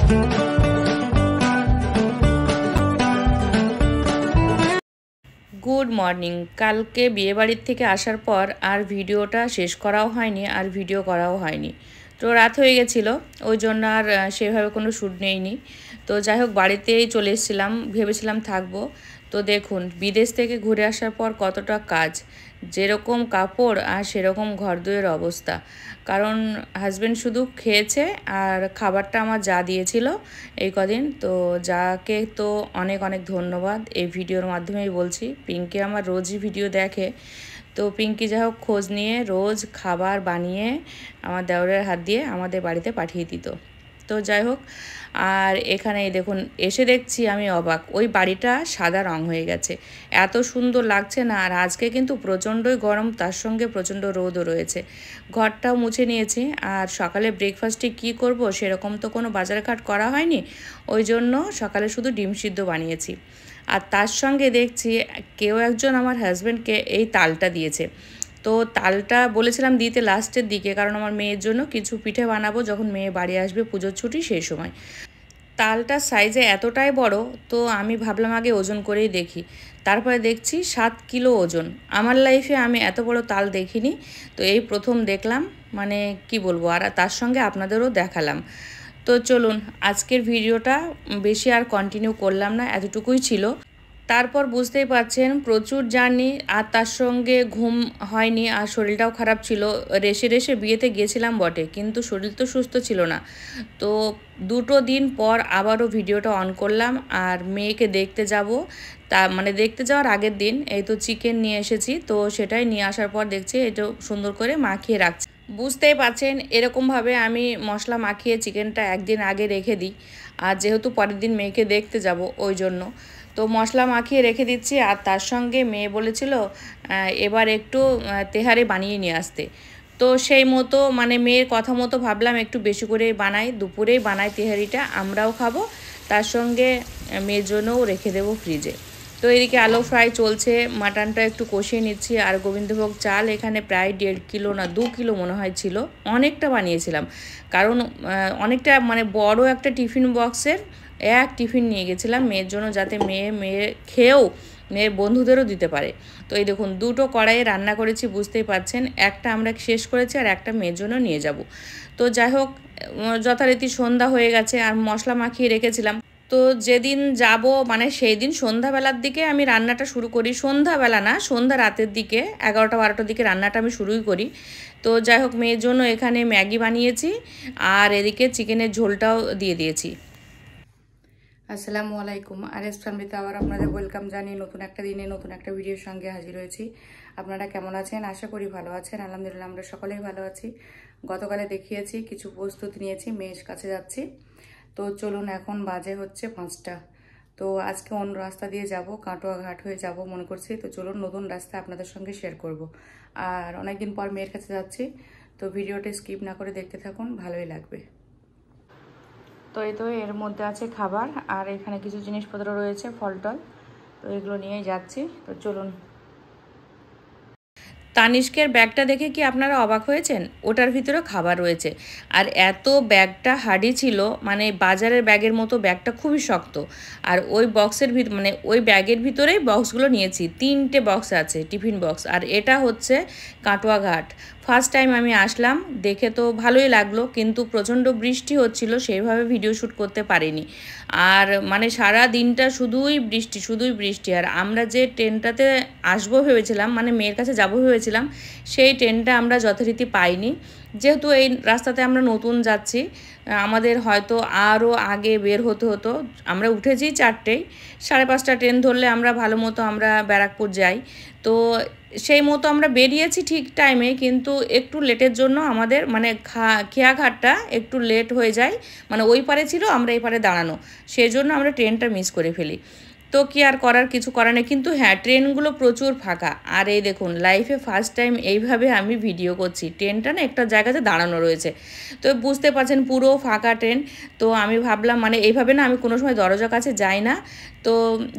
Good morning. কালকে বিয়েবাড়ির থেকে আসার পর আর ভিডিওটা শেষ করাও হয়নি, আর ভিডিও করাও হয়নি। তো রাত হয়ে গেছিলো, ওই জন্য আর সেভাবে কোনো শ্যুট নেইনি। তো যাই হোক, বাড়িতেই চলে এসেছিলাম, ভেবেছিলাম থাকবো। তো দেখুন, বিদেশ থেকে ঘুরে আসার পর কতটা কাজ, যেরকম কাপড় আর সেরকম ঘরদুয়ের অবস্থা। কারণ হাজব্যান্ড শুধু খেয়েছে, আর খাবারটা আমার যা দিয়েছিল এই কদিন। তো যাকে তো অনেক অনেক ধন্যবাদ, এই ভিডিওর মাধ্যমেই বলছি। পিঙ্কি আমার রোজই ভিডিও দেখে, তো পিঙ্কি যাই হোক খোঁজ নিয়ে রোজ খাবার বানিয়ে আমার দেওরের হাত দিয়ে আমাদের বাড়িতে পাঠিয়ে দিত। তো যাই হোক, আর এখানে দেখুন এসে দেখছি আমি অবাক, ওই বাড়িটা সাদা রং হয়ে গেছে, এত সুন্দর লাগছে না। আর আজকে কিন্তু প্রচণ্ডই গরম, তার সঙ্গে প্রচণ্ড রোদও রয়েছে। ঘরটাও মুছে নিয়েছি। আর সকালে ব্রেকফাস্টে কি করব সেরকম তো কোনো বাজারঘাট করা হয়নি, ওই জন্য সকালে শুধু ডিম সিদ্ধ বানিয়েছি। আর তার সঙ্গে দেখছি কেউ একজন আমার হাজব্যান্ডকে এই তালটা দিয়েছে। তো তালটা বলেছিলাম দিতে লাস্টের দিকে, কারণ আমার মেয়ের জন্য কিছু পিঠে বানাবো যখন মেয়ে বাড়ি আসবে পুজোর ছুটি সেই সময়। তালটার সাইজে এতটাই বড়, তো আমি ভাবলাম আগে ওজন করেই দেখি। তারপরে দেখছি 7 কিলো ওজন। আমার লাইফে আমি এত বড় তাল দেখিনি, তো এই প্রথম দেখলাম। মানে কি বলবো, আর তার সঙ্গে আপনাদেরও দেখালাম। তো চলুন, আজকের ভিডিওটা বেশি আর কন্টিনিউ করলাম না, এতটুকুই ছিল। তারপর বুঝতেই পারছেন প্রচুর জার্নি, আর তার সঙ্গে ঘুম হয়নি, আর শরীরটাও খারাপ ছিল। রেসে রেসে বিয়েতে গিয়েছিলাম বটে, কিন্তু শরীর তো সুস্থ ছিল না। তো 2 দিন পর আবারও ভিডিওটা অন করলাম, আর মেয়েকে দেখতে যাব। তা মানে দেখতে যাওয়ার আগের দিন এই তো চিকেন নিয়ে এসেছি, তো সেটাই নিয়ে আসার পর দেখছি এটা সুন্দর করে মাখিয়ে রাখছি। বুঝতেই পারছেন এরকমভাবে আমি মশলা মাখিয়ে চিকেনটা একদিন আগে রেখে দিই, আর যেহেতু পরের দিন মেয়েকে দেখতে যাব ওই জন্য। তো মশলা মাখিয়ে রেখে দিচ্ছি। আর তার সঙ্গে মেয়ে বলেছিল এবার একটু তেহারি বানিয়ে নিয়ে আসতে। তো সেই মতো মানে মেয়ের কথা মতো ভাবলাম একটু বেশি করে বানাই, দুপুরেই বানাই তেহারিটা, আমরাও খাবো, তার সঙ্গে মেয়ের জন্যও রেখে দেবো ফ্রিজে। তো এদিকে আলু ফ্রাই চলছে, মাটনটা একটু কষিয়ে নিচ্ছি। আর গোবিন্দভোগ চাল এখানে প্রায় 1.5 কিলো না 2 কিলো মনে হয় ছিল, অনেকটা বানিয়েছিলাম। কারণ অনেকটা মানে বড় একটা টিফিন বক্সের এক টিফিন নিয়ে গেছিলাম মেয়ের জন্য, যাতে মেয়ে খেয়েও মেয়ের বন্ধুদেরও দিতে পারে। তো এই দেখুন 2টো কড়াইয়ে রান্না করেছি, বুঝতেই পারছেন। একটা আমরা শেষ করেছি, আর একটা মেয়ের জন্য নিয়ে যাব। তো যাই হোক, যথারীতি সন্ধ্যা হয়ে গেছে, আর মশলা মাখিয়ে রেখেছিলাম। তো যেদিন যাব মানে সেই দিন সন্ধ্যাবেলার দিকে আমি রান্নাটা শুরু করি। সন্ধ্যাবেলা না, সন্ধ্যা রাতের দিকে 11টা-12টার দিকে রান্নাটা আমি শুরুই করি। তো যাই হোক, মেয়ের জন্য এখানে ম্যাগি বানিয়েছি, আর এদিকে চিকেনের ঝোলটাও দিয়ে দিয়েছি। আসসালামু আলাইকুম। আরএস ফ্যামিলিতে আবার আপনাদের ওয়েলকাম জানিয়ে নতুন একটা দিনে নতুন একটা ভিডিওর সঙ্গে হাজির হয়েছি। আপনারা কেমন আছেন? আশা করি ভালো আছেন। আলহামদুলিল্লাহ আমরা সকলেই ভালো আছি। গতকালে দেখিয়েছি, কিছু প্রস্তুতি নিয়েছি, মেয়ের কাছে যাচ্ছি। তো চলুন, এখন বাজে হচ্ছে 5টা। তো আজকে অন্য রাস্তা দিয়ে যাব, কাটোয়া ঘাট হয়ে যাব মনে করছি। তো চলুন, নতুন রাস্তা আপনাদের সঙ্গে শেয়ার করব। আর অনেকদিন পর মেয়ের কাছে যাচ্ছি, তো ভিডিওটা স্কিপ না করে দেখতে থাকুন, ভালোই লাগবে। তো এই তো এর মধ্যে আছে খাবার, আর এখানে কিছু জিনিসপত্র রয়েছে, ফল টল। তো এগুলো নিয়েই যাচ্ছি। তো চলুন। তানিষ্কের ব্যাগটা দেখে কি আপনারা অবাক হয়েছেন? ওটার ভিতরে খাবার রয়েছে। আর এত ব্যাগটা হার্ডি ছিল, মানে বাজারের ব্যাগের মতো ব্যাগটা খুবই শক্ত। আর ওই বক্সের মানে ওই ব্যাগের ভিতরেই বক্সগুলো নিয়েছি। 3টে বক্স আছে, টিফিন বক্স। আর এটা হচ্ছে কাটোয়া ঘাট। ফার্স্ট টাইম আমি আসলাম, দেখে তো ভালোই লাগলো, কিন্তু প্রচণ্ড বৃষ্টি হচ্ছিল, সেইভাবে ভিডিও শ্যুট করতে পারিনি। আর মানে সারা দিনটা শুধুই বৃষ্টি, শুধুই বৃষ্টি। আর আমরা যে ট্রেনটাতে আসবো ভেবেছিলাম, মানে মেয়ের কাছে যাবো ভেবেছিলাম, সেই ট্রেনটা আমরা যথারীতি পাইনি। যেহেতু এই রাস্তাতে আমরা নতুন যাচ্ছি, আমাদের হয়তো আরও আগে বের হতে হতো। আমরা উঠেছি 4টেয়, 5:30টা ট্রেন ধরলে আমরা ভালো মতো আমরা ব্যারাকপুর যাই। তো সেই মতো আমরা বেরিয়েছি ঠিক টাইমে, কিন্তু একটু লেটের জন্য আমাদের মানে খেয়াঘাটটা একটু লেট হয়ে যায়। মানে ওই পারে ছিল, আমরা এই পারে দাঁড়ানো, সেই জন্য আমরা ট্রেনটা মিস করে ফেলি। তো কি আর করার, কিছু করার নেই। কিন্তু হ্যাঁ, ট্রেনগুলো প্রচুর ফাঁকা। আর এই দেখুন, লাইফে ফার্স্ট টাইম এইভাবে আমি ভিডিও করছি। ট্রেনটা না একটা জায়গাতে দাঁড়ানো রয়েছে, তো বুঝতে পারছেন পুরো ফাঁকা ট্রেন। তো আমি ভাবলাম মানে এইভাবে না আমি কোনো সময় দরজার কাছে যাই না। তো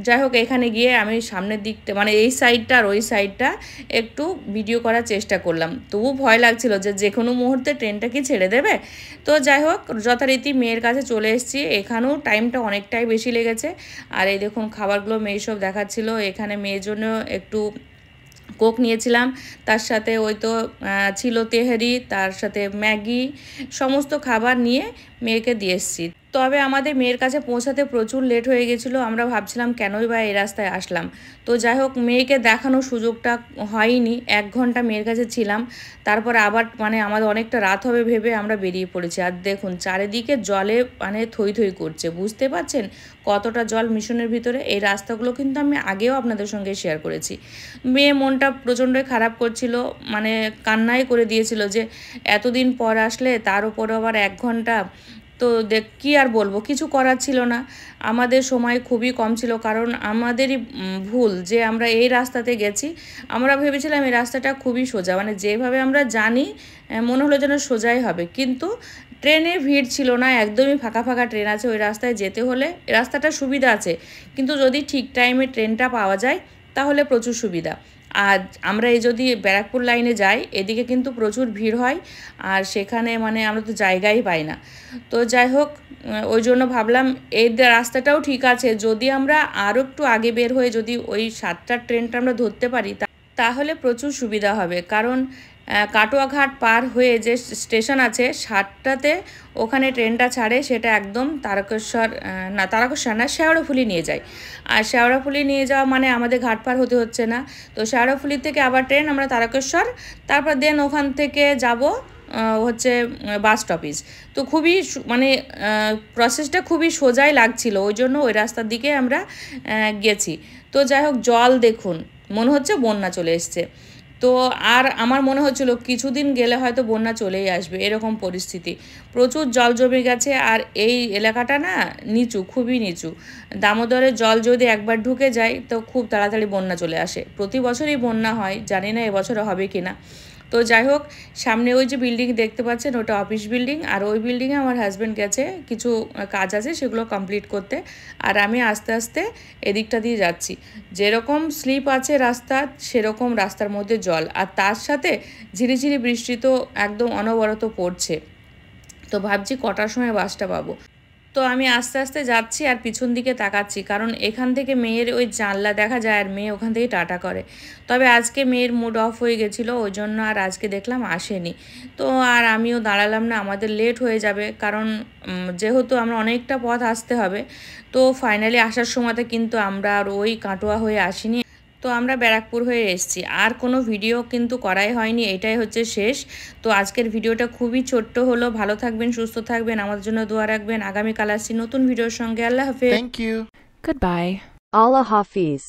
যাই হোক, এখানে গিয়ে আমি সামনের দিকটা মানে এই সাইডটা আর ওই সাইডটা একটু ভিডিও করার চেষ্টা করলাম। তবু ভয় লাগছিল যে কোনো মুহূর্তে ট্রেনটা কি ছেড়ে দেবে। তো যাই হোক, যথারীতি মেয়ের কাছে চলে এসেছি। এখানেও টাইমটা অনেকটাই বেশি লেগেছে। আর এই দেখুন খাবারগুলো মেয়ে সব দেখাচ্ছিল। এখানে মেয়ের জন্য একটু কোক নিয়েছিলাম, তার সাথে ওই তো ছিল তেহারি, তার সাথে ম্যাগি, সমস্ত খাবার নিয়ে মেয়েকে দিয়ে এসেছি। তবে আমাদের মেয়ের কাছে পৌঁছাতে প্রচুর লেট হয়ে গেছিলো। আমরা ভাবছিলাম কেনই বা এই রাস্তায় আসলাম। তো যাই হোক, মেয়েকে দেখানোর সুযোগটা হয়নি। 1 ঘন্টা মেয়ের কাছে ছিলাম, তারপর আবার মানে আমাদের অনেকটা রাত হবে ভেবে আমরা বেরিয়ে পড়েছি। আর দেখুন চারিদিকে জলে মানে থই থই করছে, বুঝতে পারছেন কতটা জল মিশনের ভিতরে। এই রাস্তাগুলো কিন্তু আমি আগেও আপনাদের সঙ্গে শেয়ার করেছি। মেয়ে মনটা প্রচণ্ডই খারাপ করছিল, মানে কান্নাই করে দিয়েছিল যে এতদিন পর আসলে, তার উপরে আবার 1 ঘন্টা। তো কী আর বলবো, কিছু করার ছিল না। আমাদের সময় খুবই কম ছিল, কারণ আমাদেরই ভুল যে আমরা এই রাস্তাতে গেছি। আমরা ভেবেছিলাম এই রাস্তাটা খুবই সোজা, মানে যেভাবে আমরা জানি মনে হলো যেন সোজাই হবে, কিন্তু ট্রেনে ভিড় ছিল না, একদমই ফাঁকা ফাঁকা ট্রেন আছে। ওই রাস্তায় যেতে হলে রাস্তাটা সুবিধা আছে, কিন্তু যদি ঠিক টাইমে ট্রেনটা পাওয়া যায় তাহলে প্রচুর সুবিধা। আর আমরা এই যদি ব্যারাকপুর লাইনে যাই, এদিকে কিন্তু প্রচুর ভিড় হয়, আর সেখানে মানে আমরা তো জায়গাই পাই না। তো যাই হোক, ওই জন্য ভাবলাম এই রাস্তাটাও ঠিক আছে, যদি আমরা আরও একটু আগে বের হয়ে যদি ওই 7টার ট্রেনটা আমরা ধরতে পারি তাহলে প্রচুর সুবিধা হবে। কারণ কাটোয়াঘাট পার হয়ে যে স্টেশন আছে 7টাতে, ওখানে ট্রেনটা ছাড়ে, সেটা একদম তারকেশ্বর না, তারকেশ্বর না, শেওড়াফুলি নিয়ে যায়। আর শেওড়াফুলি নিয়ে যাওয়া মানে আমাদের ঘাট পার হতে হচ্ছে না। তো শেওড়াফুলি থেকে আবার ট্রেন আমরা তারকেশ্বর, তারপর দেন ওখান থেকে যাব হচ্ছে বাস স্টপেজ। তো খুবই মানে প্রসেসটা খুবই সোজাই লাগছিল, ওই জন্য ওই রাস্তার দিকে আমরা গেছি। তো যাই হোক, জল দেখুন, মনে হচ্ছে বন্যা চলে এসছে। তো আর আমার মনে হচ্ছিল কিছুদিন গেলে হয়তো বন্যা চলেই আসবে, এরকম পরিস্থিতি। প্রচুর জল জমে গেছে, আর এই এলাকাটা না নিচু, খুবই নিচু। দামোদরের জল যদি একবার ঢুকে যায় তো খুব তাড়াতাড়ি বন্যা চলে আসে। প্রতি বছরই বন্যা হয়, জানি না এবছরে হবে কি না। তো যাই হোক, সামনে ওই যে বিল্ডিং দেখতে পাচ্ছেন, ওটা অফিস বিল্ডিং। আর ওই বিল্ডিংয়ে আমার হাজব্যান্ড গেছে, কিছু কাজ আছে সেগুলো কমপ্লিট করতে। আর আমি আস্তে আস্তে এদিকটা দিয়ে যাচ্ছি। যেরকম স্লিপ আছে রাস্তা, সেরকম রাস্তার মধ্যে জল, আর তার সাথে ঝিরিঝিরি বৃষ্টি তো একদম অনবরত পড়ছে। তো ভাবছি কটার সময় বাসটা পাবো। তো আমি আস্তে আস্তে যাচ্ছি আর পিছন দিকে তাকাচ্ছি, কারণ এখান থেকে মেয়ের ওই জানলা দেখা যায়, আর মেয়ে ওখান থেকে টাটা করে। তবে আজকে মেয়ের মুড অফ হয়ে গেছিলো, ওই জন্য আর আজকে দেখলাম আসেনি। তো আর আমিও দাঁড়ালাম না, আমাদের লেট হয়ে যাবে, কারণ যেহেতু আমরা অনেকটা পথ আসতে হবে। তো ফাইনালি আসার সময়তে কিন্তু আমরা আর ওই কাটোয়া হয়ে আসিনি। তো আমরা ব্যারাকপুর হয়ে এসেছি, আর কোনো ভিডিও কিন্তু করাই হয়নি, এটাই হচ্ছে শেষ। তো আজকের ভিডিওটা খুবই ছোট্ট হলো। ভালো থাকবেন, সুস্থ থাকবেন, আমাদের জন্য দোয়া রাখবেন। আগামীকাল আসছি নতুন ভিডিওর সঙ্গে। আল্লাহ হাফেজ। Thank you. Goodbye. Allah Hafiz.